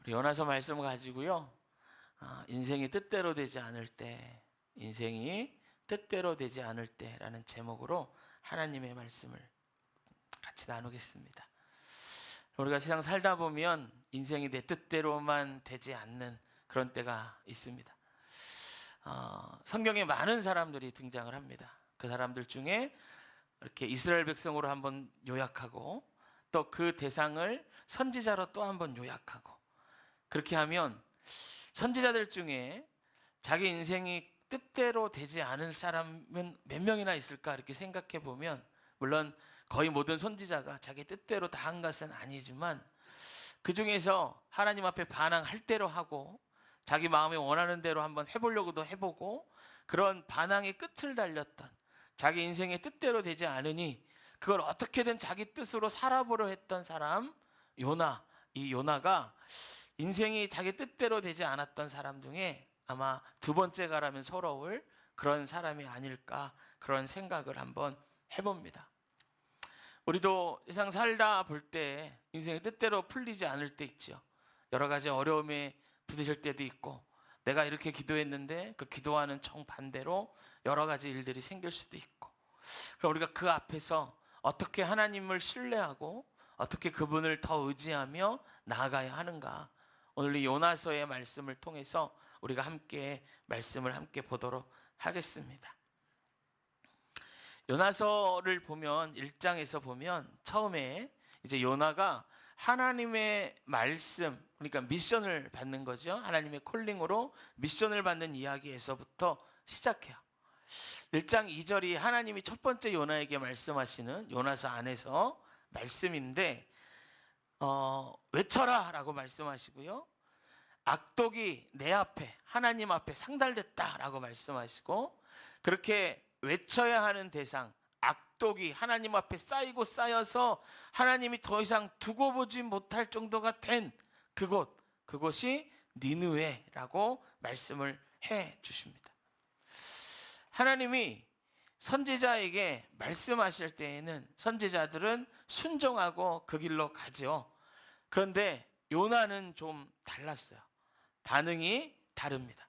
요나서 말씀을 가지고요, 인생이 뜻대로 되지 않을 때, 인생이 뜻대로 되지 않을 때라는 제목으로 하나님의 말씀을 같이 나누겠습니다. 우리가 세상 살다 보면 인생이 내 뜻대로만 되지 않는 그런 때가 있습니다. 성경에 많은 사람들이 등장을 합니다. 그 사람들 중에 이렇게 이스라엘 백성으로 한번 요약하고, 또 그 대상을 선지자로 또 한번 요약하고, 그렇게 하면 선지자들 중에 자기 인생이 뜻대로 되지 않을 사람은 몇 명이나 있을까 이렇게 생각해 보면, 물론 거의 모든 선지자가 자기 뜻대로 다 한 것은 아니지만, 그 중에서 하나님 앞에 반항할 대로 하고 자기 마음에 원하는 대로 한번 해보려고도 해보고, 그런 반항의 끝을 달렸던, 자기 인생의 뜻대로 되지 않으니 그걸 어떻게든 자기 뜻으로 살아보려 했던 사람 요나. 이 요나가 인생이 자기 뜻대로 되지 않았던 사람 중에 아마 두 번째가라면 서러울 그런 사람이 아닐까, 그런 생각을 한번 해봅니다. 우리도 세상 살다 볼 때 인생의 뜻대로 풀리지 않을 때 있죠. 여러 가지 어려움에 부딪힐 때도 있고, 내가 이렇게 기도했는데 그 기도와는 정반대로 여러 가지 일들이 생길 수도 있고, 그럼 우리가 그 앞에서 어떻게 하나님을 신뢰하고 어떻게 그분을 더 의지하며 나아가야 하는가, 오늘 이 요나서의 말씀을 통해서 우리가 함께 말씀을 함께 보도록 하겠습니다. 요나서를 보면 1장에서 보면 처음에 이제 요나가 하나님의 말씀, 그러니까 미션을 받는 거죠. 하나님의 콜링으로 미션을 받는 이야기에서부터 시작해요. 1장 2절이 하나님이 첫 번째 요나에게 말씀하시는 요나서 안에서 말씀인데, 외쳐라 라고 말씀하시고요, 악독이 내 앞에, 하나님 앞에 상달됐다 라고 말씀하시고, 그렇게 외쳐야 하는 대상, 악독이 하나님 앞에 쌓이고 쌓여서 하나님이 더 이상 두고 보지 못할 정도가 된 그곳이 니느웨라고 말씀을 해 주십니다. 하나님이 선지자에게 말씀하실 때에는 선지자들은 순종하고 그 길로 가죠. 그런데 요나는 좀 달랐어요. 반응이 다릅니다.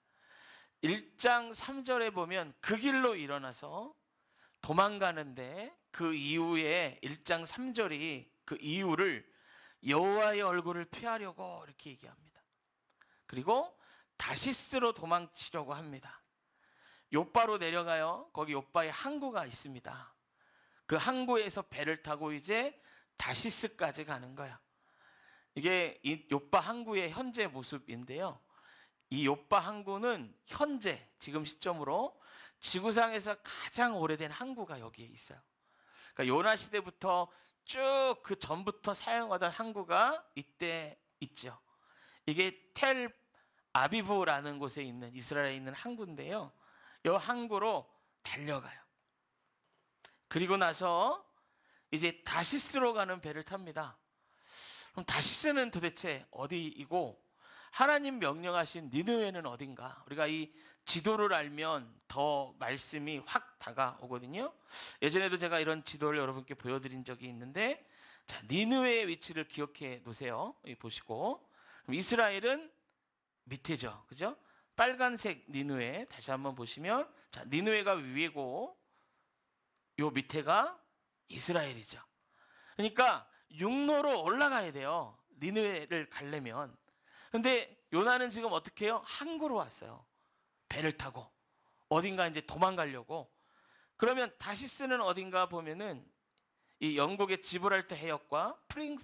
1장 3절에 보면 그 길로 일어나서 도망가는데, 그 이후에 1장 3절이 그 이유를 여호와의 얼굴을 피하려고 이렇게 얘기합니다. 그리고 다시스로 도망치려고 합니다. 요바로 내려가요. 거기 요바의 항구가 있습니다. 그 항구에서 배를 타고 이제 다시스까지 가는 거야. 이게 이 요바 항구의 현재 모습인데요, 이 요바 항구는 현재 지금 시점으로 지구상에서 가장 오래된 항구가 여기에 있어요. 그러니까 요나 시대부터 쭉 그 전부터 사용하던 항구가 이때 있죠. 이게 텔 아비브라는 곳에 있는, 이스라엘에 있는 항구인데요, 이 항구로 달려가요. 그리고 나서 이제 다시스로 가는 배를 탑니다. 그럼 다시스는 도대체 어디이고 하나님 명령하신 니느웨는 어딘가? 우리가 이 지도를 알면 더 말씀이 확 다가오거든요. 예전에도 제가 이런 지도를 여러분께 보여드린 적이 있는데, 자, 니느웨의 위치를 기억해 놓으세요. 여기 보시고, 그럼 이스라엘은 밑에죠, 그죠? 빨간색 니느웨 다시 한번 보시면, 자, 니느웨가 위에고 요 밑에가 이스라엘이죠. 그러니까 육로로 올라가야 돼요, 니느웨를 가려면. 근데 요나는 지금 어떻게 해요? 항구로 왔어요. 배를 타고 어딘가 이제 도망가려고. 그러면 다시스는 어딘가 보면은 이 영국의 지브랄터 해역과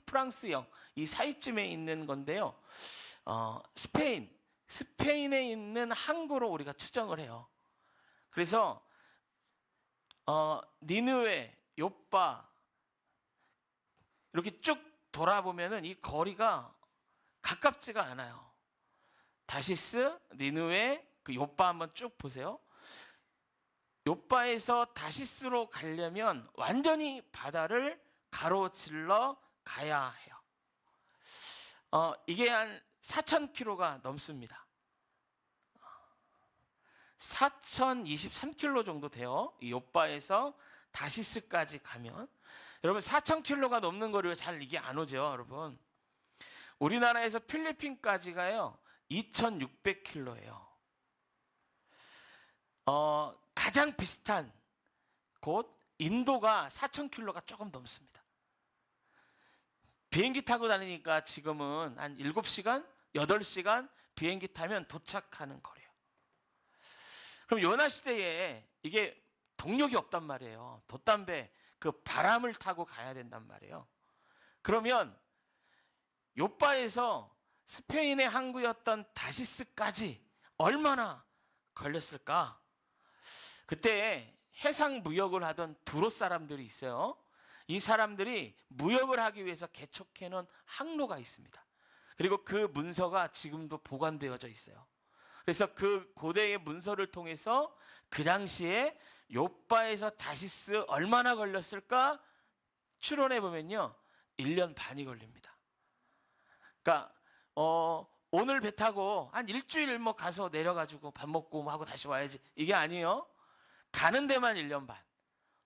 프랑스역 이 사이쯤에 있는 건데요, 스페인에 있는 항구로 우리가 추정을 해요. 그래서 니느웨, 요빠 이렇게 쭉 돌아보면은 이 거리가 가깝지가 않아요. 다시스, 니느웨, 그 요빠 한번 쭉 보세요. 요빠에서 다시스로 가려면 완전히 바다를 가로질러 가야 해요. 이게 한 4,000km가 넘습니다. 4,023km 정도 돼요. 이 요빠에서 다시스까지 가면. 여러분 4,000km가 넘는 거리가 잘 이게 안 오죠, 여러분. 우리나라에서 필리핀까지가요 2,600km예요. 가장 비슷한 곳 인도가 4,000km가 조금 넘습니다. 비행기 타고 다니니까 지금은 한 7시간, 8시간 비행기 타면 도착하는 거래요. 그럼 요나 시대에 이게 동력이 없단 말이에요. 돛담배 그 바람을 타고 가야 된단 말이에요. 그러면 요바에서 스페인의 항구였던 다시스까지 얼마나 걸렸을까? 그때 해상 무역을 하던 두로 사람들이 있어요. 이 사람들이 무역을 하기 위해서 개척해 놓은 항로가 있습니다. 그리고 그 문서가 지금도 보관되어져 있어요. 그래서 그 고대의 문서를 통해서 그 당시에 요바에서 다시스 얼마나 걸렸을까 추론해 보면요 1년 반이 걸립니다. 그러니까 오늘 배 타고 한 일주일 뭐 가서 내려가지고 밥 먹고 하고 다시 와야지 이게 아니에요. 가는 데만 1년 반,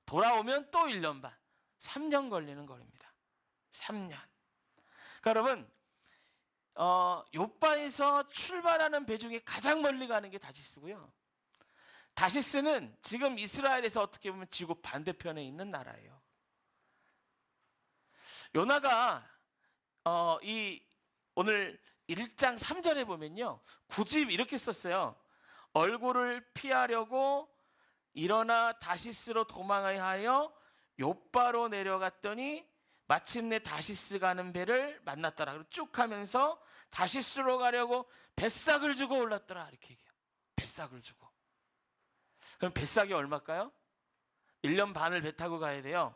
돌아오면 또 1년 반, 3년 걸리는 거리입니다. 3년. 그러니까 여러분 요바에서 출발하는 배 중에 가장 멀리 가는 게 다시스고요. 다시스는 지금 이스라엘에서 어떻게 보면 지구 반대편에 있는 나라예요. 요나가 이 오늘 1장 3절에 보면요 굳이 이렇게 썼어요. 얼굴을 피하려고 일어나 다시스로 도망하여 하여 요바로 내려갔더니 마침내 다시스 가는 배를 만났더라. 그리고 쭉 하면서 다시스로 가려고 뱃삭을 주고 올랐더라 이렇게 얘기해요. 뱃삭을 주고. 그럼 뱃삭이 얼마일까요? 1년 반을 배 타고 가야 돼요.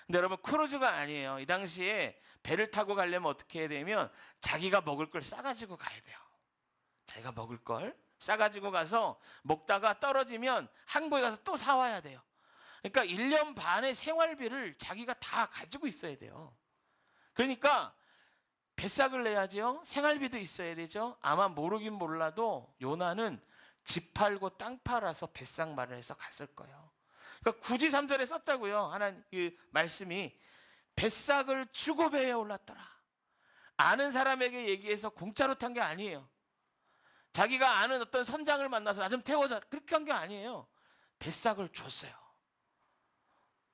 근데 여러분 크루즈가 아니에요. 이 당시에 배를 타고 가려면 어떻게 해야 되면 자기가 먹을 걸 싸가지고 가야 돼요. 자기가 먹을 걸 싸가지고 가서 먹다가 떨어지면 항구에 가서 또 사와야 돼요. 그러니까 1년 반의 생활비를 자기가 다 가지고 있어야 돼요. 그러니까 뱃삭을 내야죠. 생활비도 있어야 되죠. 아마 모르긴 몰라도 요나는 집 팔고 땅 팔아서 뱃삭 마련해서 갔을 거예요. 그러니까 굳이 3절에 썼다고요. 하나님 그 말씀이 뱃삭을 주고 배에 올랐더라. 아는 사람에게 얘기해서 공짜로 탄 게 아니에요. 자기가 아는 어떤 선장을 만나서 나 좀 태워줘 그렇게 한 게 아니에요. 뱃삭을 줬어요.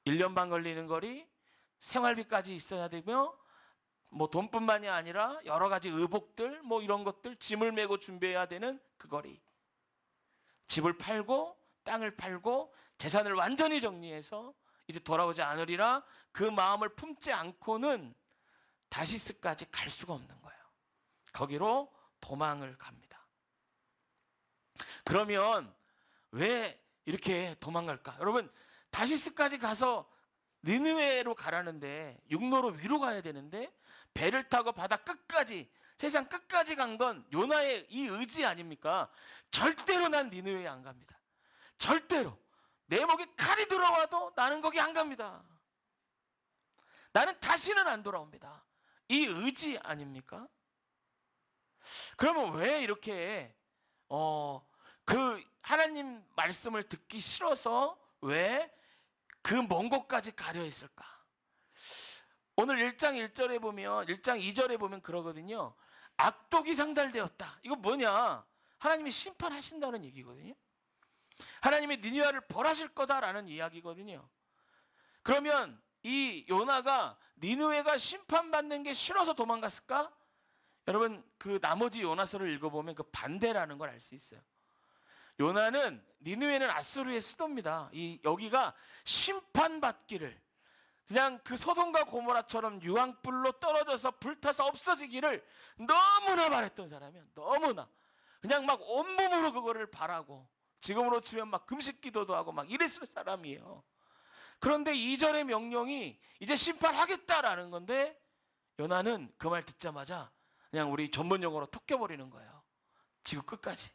1년 반 걸리는 거리, 생활비까지 있어야 되며 뭐 돈뿐만이 아니라 여러 가지 의복들 뭐 이런 것들 짐을 메고 준비해야 되는 그 거리. 집을 팔고 땅을 팔고 재산을 완전히 정리해서 이제 돌아오지 않으리라 그 마음을 품지 않고는 다시스까지 갈 수가 없는 거예요. 거기로 도망을 갑니다. 그러면 왜 이렇게 도망갈까? 여러분 다시스까지 가서 니느웨로 가라는데 육로로 위로 가야 되는데 배를 타고 바다 끝까지 세상 끝까지 간 건 요나의 이 의지 아닙니까? 절대로 난 니느웨에 안 갑니다. 절대로 내 목에 칼이 들어와도 나는 거기 안 갑니다. 나는 다시는 안 돌아옵니다. 이 의지 아닙니까? 그러면 왜 이렇게 그 하나님 말씀을 듣기 싫어서 왜 그 먼 곳까지 가려 했을까? 오늘 1장 1절에 보면 1장 2절에 보면 그러거든요. 악독이 상달되었다. 이거 뭐냐? 하나님이 심판하신다는 얘기거든요. 하나님이 니느웨를 벌하실 거다라는 이야기거든요. 그러면 이 요나가 니느웨가 심판받는 게 싫어서 도망갔을까? 여러분 그 나머지 요나서를 읽어보면 그 반대라는 걸 알 수 있어요. 요나는 니느웨는 아수르의 수도입니다. 여기가 심판받기를 그냥 그 소돔과 고모라처럼 유황불로 떨어져서 불타서 없어지기를 너무나 바랬던 사람이야. 너무나 그냥 막 온몸으로 그거를 바라고 지금으로 치면 막 금식기도도 하고 막 이랬을 사람이에요. 그런데 2절의 명령이 이제 심판하겠다라는 건데 요나는 그 말 듣자마자 그냥 우리 전문 용어로 톡 껴버리는 거예요. 지구 끝까지.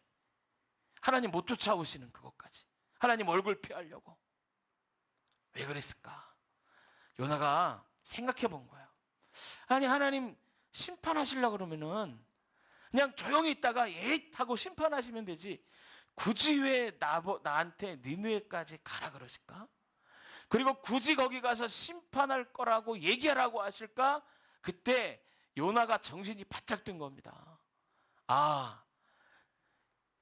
하나님 못 쫓아오시는 그것까지. 하나님 얼굴 피하려고. 왜 그랬을까? 요나가 생각해 본 거예요. 아니 하나님 심판하시려고 그러면은 그냥 조용히 있다가 에잇 하고 심판하시면 되지. 굳이 왜 나한테 니느웨까지 가라 그러실까? 그리고 굳이 거기 가서 심판할 거라고 얘기하라고 하실까? 그때 요나가 정신이 바짝 든 겁니다. 아,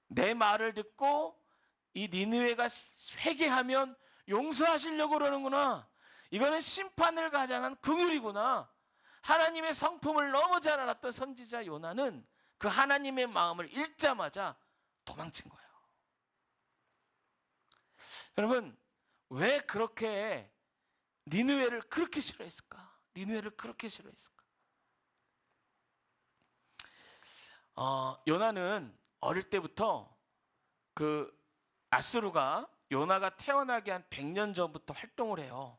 내 말을 듣고 이 니느웨가 회개하면 용서하시려고 그러는구나. 이거는 심판을 가장한 긍휼이구나. 하나님의 성품을 너무 잘 알았던 선지자 요나는 그 하나님의 마음을 읽자마자 도망친 거예요. 여러분, 왜 그렇게 니느웨를 그렇게 싫어했을까? 니느웨를 그렇게 싫어했을까? 요나는 어릴 때부터 그 아수르가 요나가 태어나기 한 100년 전부터 활동을 해요.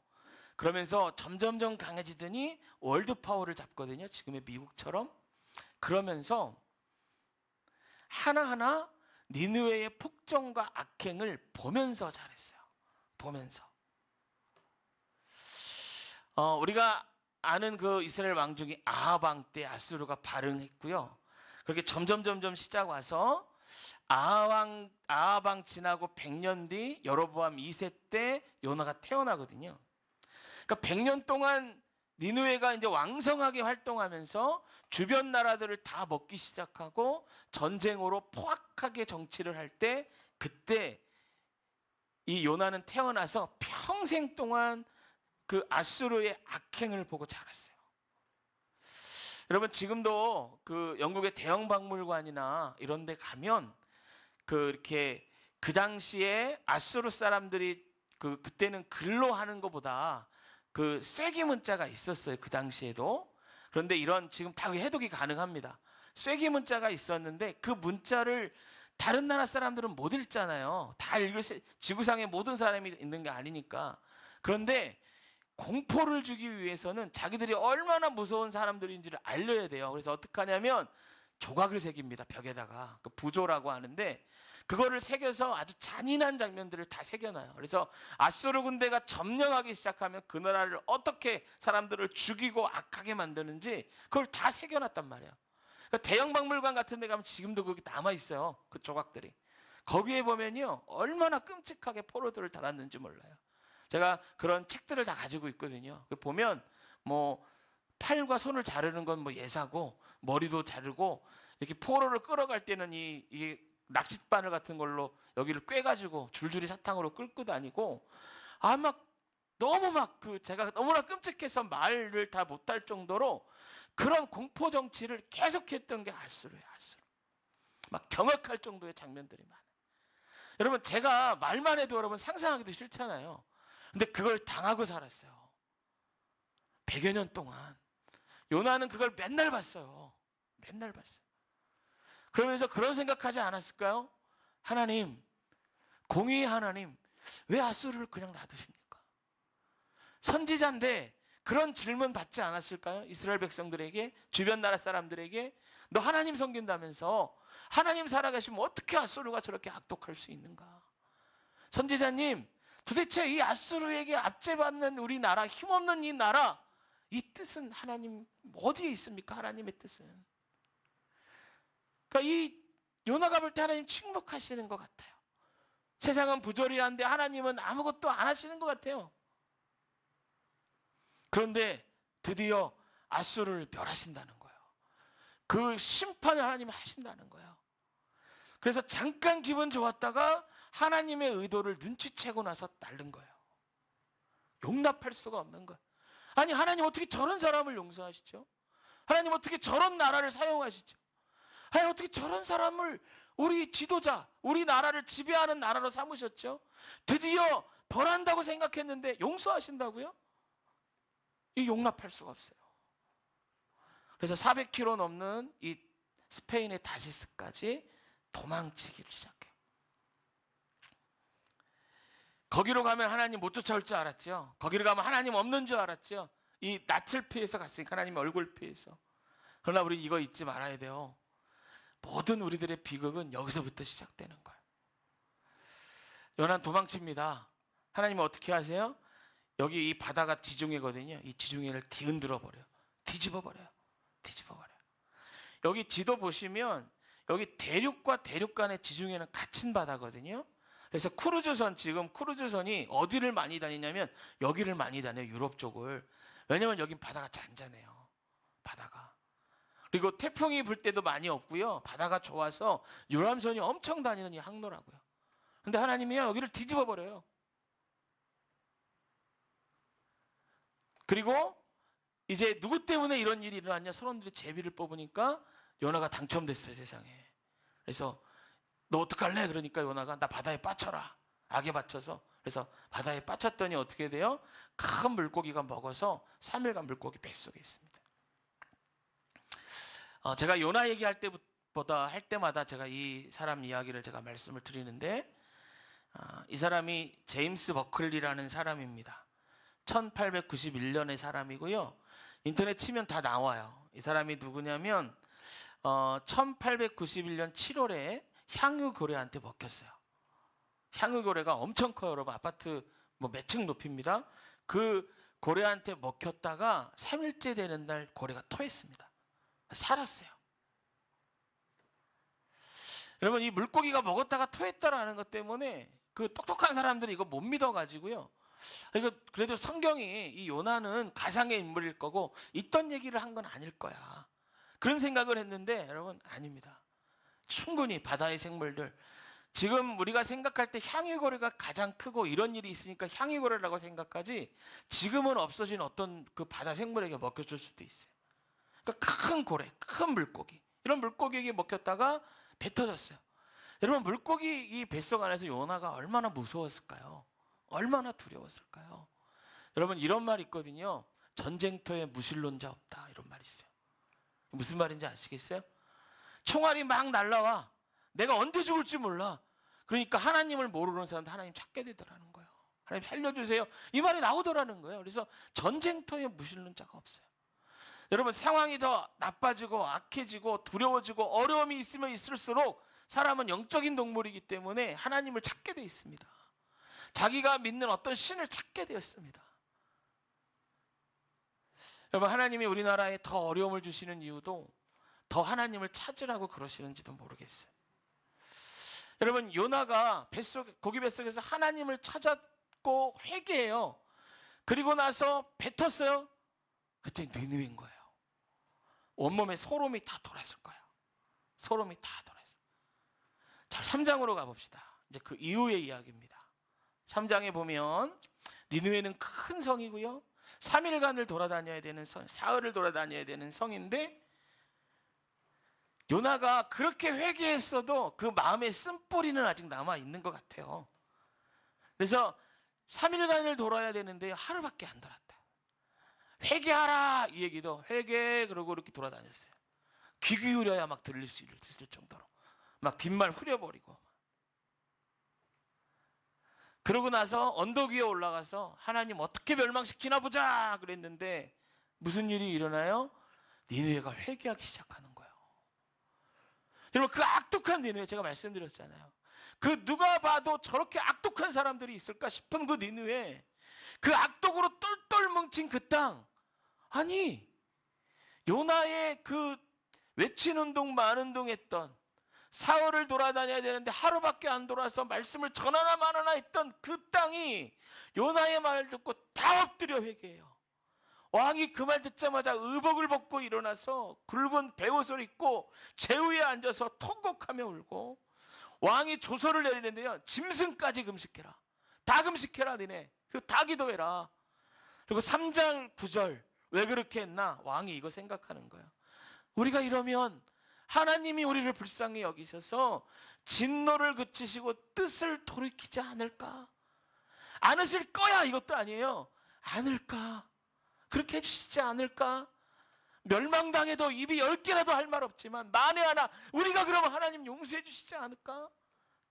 그러면서 점점점 강해지더니 월드 파워를 잡거든요. 지금의 미국처럼. 그러면서 하나하나 니느웨의 폭정과 악행을 보면서 잘했어요. 보면서. 우리가 아는 그 이스라엘 왕 중에 아합 왕 때 아수르가 발흥했고요. 그렇게 점점 시작 와서 아합 왕 지나고 100년 뒤 여로보암 2세 때 요나가 태어나거든요. 그러니까 100년 동안 니느웨가 이제 왕성하게 활동하면서 주변 나라들을 다 먹기 시작하고 전쟁으로 포악하게 정치를 할 때, 그때 이 요나는 태어나서 평생 동안 그 아수르의 악행을 보고 자랐어요. 여러분, 지금도 그 영국의 대형 박물관이나 이런 데 가면 이렇게 그 당시에 아수르 사람들이 그때는 글로 하는 것보다 그 쐐기 문자가 있었어요. 그 당시에도. 그런데 이런 지금 다 해독이 가능합니다. 쐐기 문자가 있었는데 그 문자를 다른 나라 사람들은 못 읽잖아요. 다 읽을 지구상의 모든 사람이 있는 게 아니니까. 그런데 공포를 주기 위해서는 자기들이 얼마나 무서운 사람들인지를 알려야 돼요. 그래서 어떻게 하냐면 조각을 새깁니다. 벽에다가. 그 부조라고 하는데 그거를 새겨서 아주 잔인한 장면들을 다 새겨놔요. 그래서 아수르 군대가 점령하기 시작하면 그 나라를 어떻게 사람들을 죽이고 악하게 만드는지 그걸 다 새겨놨단 말이에요. 그러니까 대형 박물관 같은 데 가면 지금도 거기 남아있어요. 그 조각들이. 거기에 보면요, 얼마나 끔찍하게 포로들을 달았는지 몰라요. 제가 그런 책들을 다 가지고 있거든요. 보면 뭐 팔과 손을 자르는 건 뭐 예사고, 머리도 자르고, 이렇게 포로를 끌어갈 때는 이게 낚싯바늘 같은 걸로 여기를 꿰가지고 줄줄이 사탕으로 끌고 다니고, 제가 너무나 끔찍해서 말을 다 못할 정도로 그런 공포 정치를 계속했던 게 아수르예요. 아수르. 막 경악할 정도의 장면들이 많아요. 여러분, 제가 말만 해도 여러분 상상하기도 싫잖아요. 근데 그걸 당하고 살았어요. 100여 년 동안. 요나는 그걸 맨날 봤어요. 맨날 봤어요. 그러면서 그런 생각하지 않았을까요? 하나님, 공의의 하나님, 왜 아수르를 그냥 놔두십니까? 선지자인데 그런 질문 받지 않았을까요? 이스라엘 백성들에게, 주변 나라 사람들에게. 너 하나님 섬긴다면서 하나님 살아계시면 어떻게 아수르가 저렇게 악독할 수 있는가? 선지자님, 도대체 이 아수르에게 압제받는 우리나라, 힘없는 이 나라, 이 뜻은 하나님 어디에 있습니까? 하나님의 뜻은. 그러니까 이 요나가 볼 때 하나님 침묵하시는 것 같아요. 세상은 부조리한데 하나님은 아무것도 안 하시는 것 같아요. 그런데 드디어 아수르를 멸하신다는 거예요. 그 심판을 하나님이 하신다는 거예요. 그래서 잠깐 기분 좋았다가 하나님의 의도를 눈치채고 나서 날른 거예요. 용납할 수가 없는 거예요. 아니, 하나님 어떻게 저런 사람을 용서하시죠? 하나님 어떻게 저런 나라를 사용하시죠? 하나님 어떻게 저런 사람을 우리 지도자, 우리 나라를 지배하는 나라로 삼으셨죠? 드디어 벌한다고 생각했는데 용서하신다고요? 이 용납할 수가 없어요. 그래서 400km 넘는 이 스페인의 다시스까지 도망치기를 시작해요. 거기로 가면 하나님 못 쫓아올 줄 알았죠. 거기로 가면 하나님 없는 줄 알았죠. 이 낯을 피해서 갔으니까, 하나님 얼굴 피해서. 그러나 우리 이거 잊지 말아야 돼요. 모든 우리들의 비극은 여기서부터 시작되는 거예요. 요나는 도망칩니다. 하나님은 어떻게 하세요? 여기 이 바다가 지중해거든요. 이 지중해를 뒤흔들어 버려요. 뒤집어 버려요. 여기 지도 보시면 여기 대륙과 대륙 간의 지중해는 갇힌 바다거든요. 그래서 지금 크루즈선이 어디를 많이 다니냐면 여기를 많이 다녀요. 유럽 쪽을. 왜냐면 여긴 바다가 잔잔해요. 바다가. 그리고 태풍이 불 때도 많이 없고요. 바다가 좋아서 유람선이 엄청 다니는 이 항로라고요. 근데 하나님이요, 여기를 뒤집어 버려요. 그리고 이제 누구 때문에 이런 일이 일어났냐? 선원들이 제비를 뽑으니까 요나가 당첨됐어요, 세상에. 그래서 너 어떡할래? 그러니까 요나가 나 바다에 빠쳐라. 악에 빠쳐서. 그래서 바다에 빠쳤더니 어떻게 돼요? 큰 물고기가 먹어서 3일간 물고기 뱃속에 있습니다. 제가 요나 얘기할 때마다 제가 이 사람 이야기를 제가 말씀을 드리는데, 이 사람이 제임스 버클리라는 사람입니다. 1891년의 사람이고요. 인터넷 치면 다 나와요. 이 사람이 누구냐면 1891년 7월에 향유고래한테 먹혔어요. 향유고래가 엄청 커요, 여러분. 아파트 몇 층 높이입니다. 그 고래한테 먹혔다가 3일째 되는 날 고래가 토했습니다. 살았어요. 여러분, 이 물고기가 먹었다가 토했다라는 것 때문에 그 똑똑한 사람들이 이거 못 믿어가지고요. 이거 그래도 성경이 이 요나는 가상의 인물일 거고 있던 얘기를 한 건 아닐 거야. 그런 생각을 했는데 여러분, 아닙니다. 충분히 바다의 생물들, 지금 우리가 생각할 때 향유고래가 가장 크고 이런 일이 있으니까 향유고래라고 생각하지, 지금은 없어진 어떤 그 바다 생물에게 먹혔을 수도 있어요. 그러니까 큰 고래, 큰 물고기, 이런 물고기에게 먹혔다가 배 터졌어요. 여러분, 물고기 이 뱃속 안에서 요나가 얼마나 무서웠을까요? 얼마나 두려웠을까요? 여러분, 이런 말이 있거든요. 전쟁터에 무신론자 없다, 이런 말이 있어요. 무슨 말인지 아시겠어요? 총알이 막 날라와. 내가 언제 죽을지 몰라. 그러니까 하나님을 모르는 사람도 하나님 찾게 되더라는 거예요. 하나님 살려주세요, 이 말이 나오더라는 거예요. 그래서 전쟁터에 무신론자가 없어요. 여러분, 상황이 더 나빠지고 악해지고 두려워지고 어려움이 있으면 있을수록 사람은 영적인 동물이기 때문에 하나님을 찾게 돼 있습니다. 자기가 믿는 어떤 신을 찾게 되었습니다. 여러분, 하나님이 우리나라에 더 어려움을 주시는 이유도 더 하나님을 찾으라고 그러시는지도 모르겠어요. 여러분, 요나가 고기 뱃속에서 하나님을 찾았고 회개해요. 그리고 나서 뱉었어요. 그랬더니 느느웨인 거예요. 온몸에 소름이 다 돌았을 거예요. 소름이 다 돌았어요. 자, 3장으로 가봅시다. 이제 그 이후의 이야기입니다. 3장에 보면 니느웨는 큰 성이고요, 3일간을 돌아다녀야 되는 성, 사흘을 돌아다녀야 되는 성인데, 요나가 그렇게 회개했어도 그 마음의 쓴뿌리는 아직 남아 있는 것 같아요. 그래서 3일간을 돌아야 되는데 하루밖에 안 돌았다. 회개하라, 이 얘기도 회개, 그러고 이렇게 돌아다녔어요. 귀 기울여야 막 들릴 수 있을 정도로 막 빈말 후려버리고. 그러고 나서 언덕 위에 올라가서 하나님 어떻게 멸망시키나 보자 그랬는데 무슨 일이 일어나요? 니느웨가 회개하기 시작하는 거예요. 여러분, 그 악독한 니느웨, 제가 말씀드렸잖아요. 그 누가 봐도 저렇게 악독한 사람들이 있을까 싶은 그 니느웨, 그 악독으로 똘똘 뭉친 그 땅, 아니 요나의 그 외친 운동 만 운동했던, 사흘을 돌아다녀야 되는데 하루밖에 안 돌아서 말씀을 전하나 말하나 했던 그 땅이 요나의 말을 듣고 다 엎드려 회개해요. 왕이 그 말 듣자마자 의복을 벗고 일어나서 굵은 베옷을 입고 제위에 앉아서 통곡하며 울고, 왕이 조서를 내리는데요, 짐승까지 금식해라, 다 금식해라 니네, 그리고 다 기도해라. 그리고 3장 9절, 왜 그렇게 했나? 왕이 이거 생각하는 거예요. 우리가 이러면 하나님이 우리를 불쌍히 여기셔서 진노를 그치시고 뜻을 돌이키지 않을까? 않으실 거야, 이것도 아니에요. 않을까? 그렇게 해주시지 않을까? 멸망당해도 입이 10개라도 할 말 없지만 만에 하나 우리가 그러면 하나님 용서해 주시지 않을까?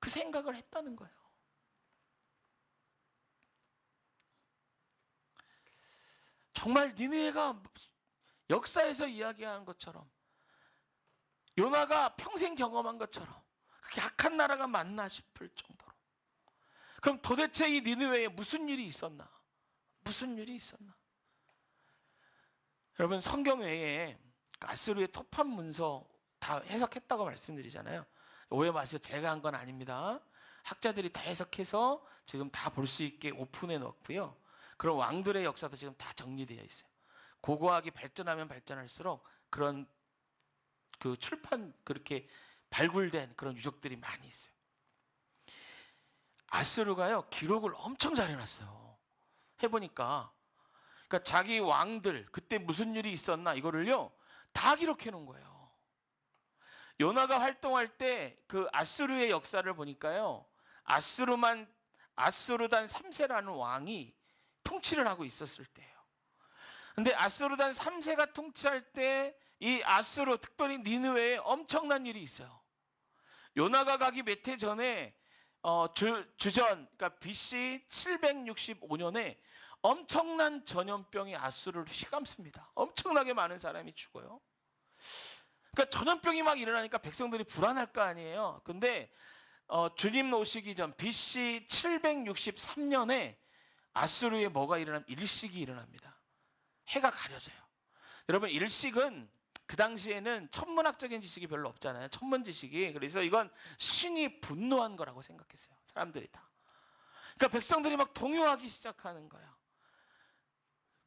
그 생각을 했다는 거예요. 정말 니느웨가 역사에서 이야기하는 것처럼, 요나가 평생 경험한 것처럼 그렇게 악한 나라가 맞나 싶을 정도로. 그럼 도대체 이 니느웨에 무슨 일이 있었나? 무슨 일이 있었나? 여러분, 성경 외에 아수르의 토판 문서 다 해석했다고 말씀드리잖아요. 오해 마세요. 제가 한 건 아닙니다. 학자들이 다 해석해서 지금 다 볼 수 있게 오픈해 놓고요. 그런 왕들의 역사도 지금 다 정리되어 있어요. 고고학이 발전하면 발전할수록 그런 그 출판 그렇게 발굴된 그런 유적들이 많이 있어요. 아수르가요 기록을 엄청 잘 해놨어요. 해보니까 그러니까 자기 왕들 그때 무슨 일이 있었나 이거를요 다 기록해 놓은 거예요. 요나가 활동할 때 그 아수르의 역사를 보니까요 아수르단 3세라는 왕이 통치를 하고 있었을 때예요. 근데 아수르단 3세가 통치할 때 이 아수르 특별히 니느웨에 엄청난 일이 있어요. 요나가 가기 몇 해 전에 주전 그러니까 BC 765년에 엄청난 전염병이 아수르를 휘감습니다. 엄청나게 많은 사람이 죽어요. 그러니까 전염병이 막 일어나니까 백성들이 불안할 거 아니에요. 근데 주님 오시기 전 BC 763년에 아수르에 뭐가 일어나면 일식이 일어납니다. 해가 가려져요. 여러분 일식은 그 당시에는 천문학적인 지식이 별로 없잖아요. 천문 지식이. 그래서 이건 신이 분노한 거라고 생각했어요. 사람들이 다. 그러니까 백성들이 막 동요하기 시작하는 거예요.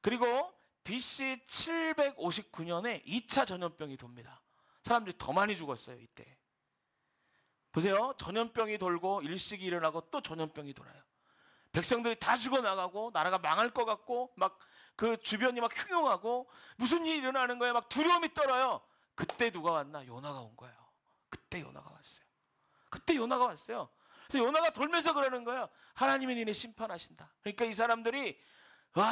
그리고 BC 759년에 2차 전염병이 돕니다. 사람들이 더 많이 죽었어요. 이때. 보세요. 전염병이 돌고 일식이 일어나고 또 전염병이 돌아요. 백성들이 다 죽어나가고 나라가 망할 것 같고 막 그 주변이 막 흉흉하고 무슨 일이 일어나는 거예요. 막 두려움이 떨어요. 그때 누가 왔나? 요나가 온 거예요. 그때 요나가 왔어요. 그때 요나가 왔어요. 그래서 요나가 돌면서 그러는 거예요. 하나님이 니네 심판하신다. 그러니까 이 사람들이 와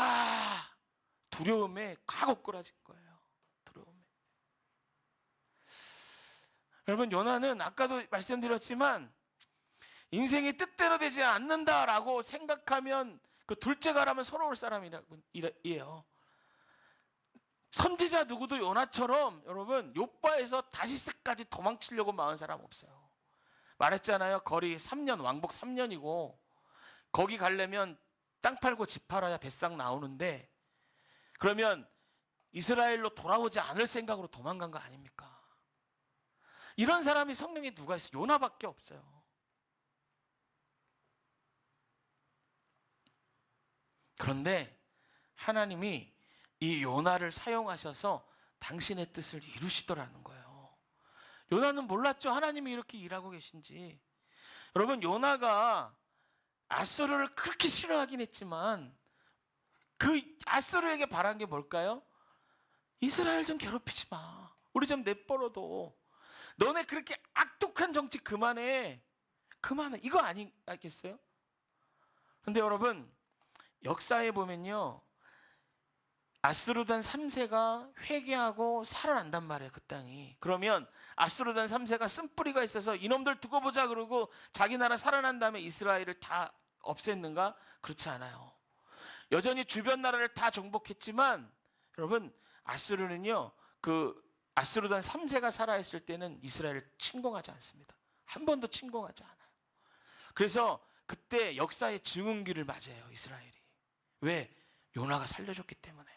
두려움에 가곡거라진 거예요. 두려움에. 여러분 요나는 아까도 말씀드렸지만 인생이 뜻대로 되지 않는다라고 생각하면 그 둘째가라면 서러울 사람이에요. 선지자 누구도 요나처럼 여러분 욥바에서 다시스까지 도망치려고 마은 사람 없어요. 말했잖아요. 거리 3년 왕복 3년이고 거기 가려면 땅 팔고 집 팔아야 뱃상 나오는데 그러면 이스라엘로 돌아오지 않을 생각으로 도망간 거 아닙니까? 이런 사람이 성경에 누가 있어요? 요나밖에 없어요. 그런데 하나님이 이 요나를 사용하셔서 당신의 뜻을 이루시더라는 거예요. 요나는 몰랐죠. 하나님이 이렇게 일하고 계신지. 여러분 요나가 아수르를 그렇게 싫어하긴 했지만 그 아수르에게 바란 게 뭘까요? 이스라엘 좀 괴롭히지 마. 우리 좀 내버려둬. 너네 그렇게 악독한 정치 그만해. 이거 아니겠어요? 근데 여러분 역사에 보면요 아수르단 3세가 회개하고 살아난단 말이에요. 그 땅이. 그러면 아수르단 3세가 쓴뿌리가 있어서 이놈들 두고 보자 그러고 자기 나라 살아난 다음에 이스라엘을 다 없앴는가? 그렇지 않아요. 여전히 주변 나라를 다 정복했지만 여러분 아수르는요 그 아수르단 3세가 살아있을 때는 이스라엘을 침공하지 않습니다. 한 번도 침공하지 않아요. 그래서 그때 역사의 증언기를 맞아요. 이스라엘이. 왜? 요나가 살려줬기 때문에.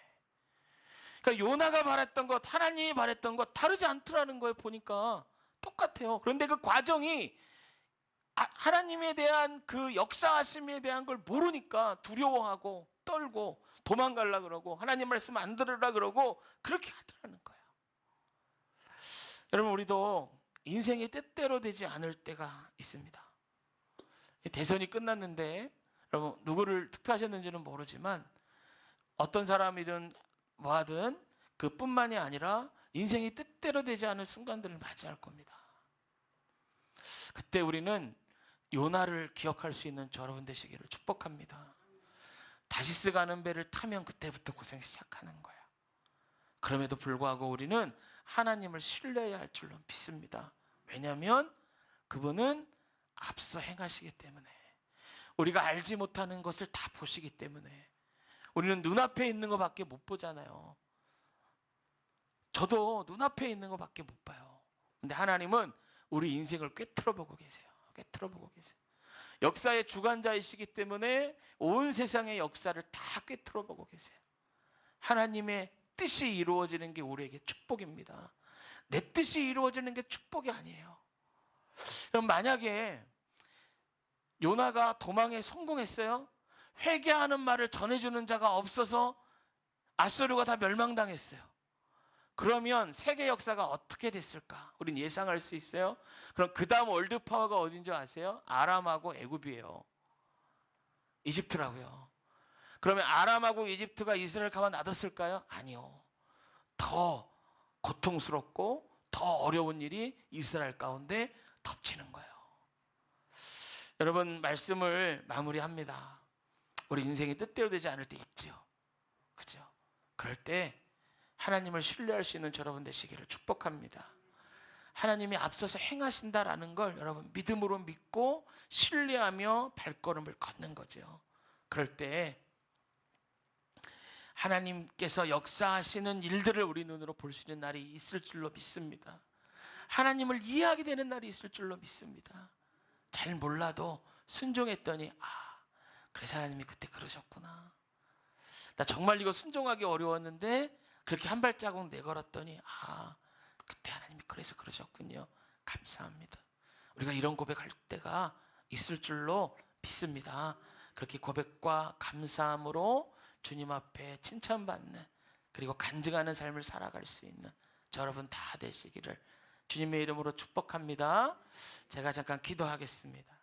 그러니까 요나가 바랬던 것, 하나님이 바랬던 것 다르지 않더라는 거예요. 보니까 똑같아요. 그런데 그 과정이 하나님에 대한 그 역사하심에 대한 걸 모르니까 두려워하고 떨고 도망가려고 그러고 하나님 말씀 안 들으라 그러고 그렇게 하더라는 거예요. 여러분 우리도 인생의 뜻대로 되지 않을 때가 있습니다. 대선이 끝났는데 여러분 누구를 투표하셨는지는 모르지만 어떤 사람이든 뭐하든 그뿐만이 아니라 인생이 뜻대로 되지 않을 순간들을 맞이할 겁니다. 그때 우리는 요나를 기억할 수 있는 여러분 되시기를 축복합니다. 다시스 가는 배를 타면 그때부터 고생 시작하는 거예요. 그럼에도 불구하고 우리는 하나님을 신뢰해야 할 줄로 믿습니다. 왜냐하면 그분은 앞서 행하시기 때문에 우리가 알지 못하는 것을 다 보시기 때문에 우리는 눈앞에 있는 것밖에 못 보잖아요. 저도 눈앞에 있는 것밖에 못 봐요. 근데 하나님은 우리 인생을 꿰뚫어 보고 계세요. 꿰뚫어 보고 계세요. 역사의 주관자이시기 때문에 온 세상의 역사를 다 꿰뚫어 보고 계세요. 하나님의 뜻이 이루어지는 게 우리에게 축복입니다. 내 뜻이 이루어지는 게 축복이 아니에요. 그럼 만약에 요나가 도망에 성공했어요? 회개하는 말을 전해주는 자가 없어서 아수르가 다 멸망당했어요. 그러면 세계 역사가 어떻게 됐을까? 우린 예상할 수 있어요. 그럼 그 다음 월드파워가 어딘 줄 아세요? 아람하고 애굽이에요. 이집트라고요. 그러면 아람하고 이집트가 이스라엘 가만 놔뒀을까요? 아니요. 더 고통스럽고 더 어려운 일이 이스라엘 가운데 덮치는 거예요. 여러분, 말씀을 마무리합니다. 우리 인생이 뜻대로 되지 않을 때 있죠. 그죠? 그럴 때 하나님을 신뢰할 수 있는 여러분 되시기를 축복합니다. 하나님이 앞서서 행하신다라는 걸 여러분 믿음으로 믿고 신뢰하며 발걸음을 걷는 거죠. 그럴 때 하나님께서 역사하시는 일들을 우리 눈으로 볼 수 있는 날이 있을 줄로 믿습니다. 하나님을 이해하게 되는 날이 있을 줄로 믿습니다. 잘 몰라도 순종했더니 그래서 하나님이 그때 그러셨구나. 나 정말 이거 순종하기 어려웠는데 그렇게 한 발자국 내걸었더니 그때 하나님이 그래서 그러셨군요. 감사합니다. 우리가 이런 고백할 때가 있을 줄로 믿습니다. 그렇게 고백과 감사함으로 주님 앞에 칭찬받는, 그리고 간증하는 삶을 살아갈 수 있는 저 여러분 다 되시기를 주님의 이름으로 축복합니다. 제가 잠깐 기도하겠습니다.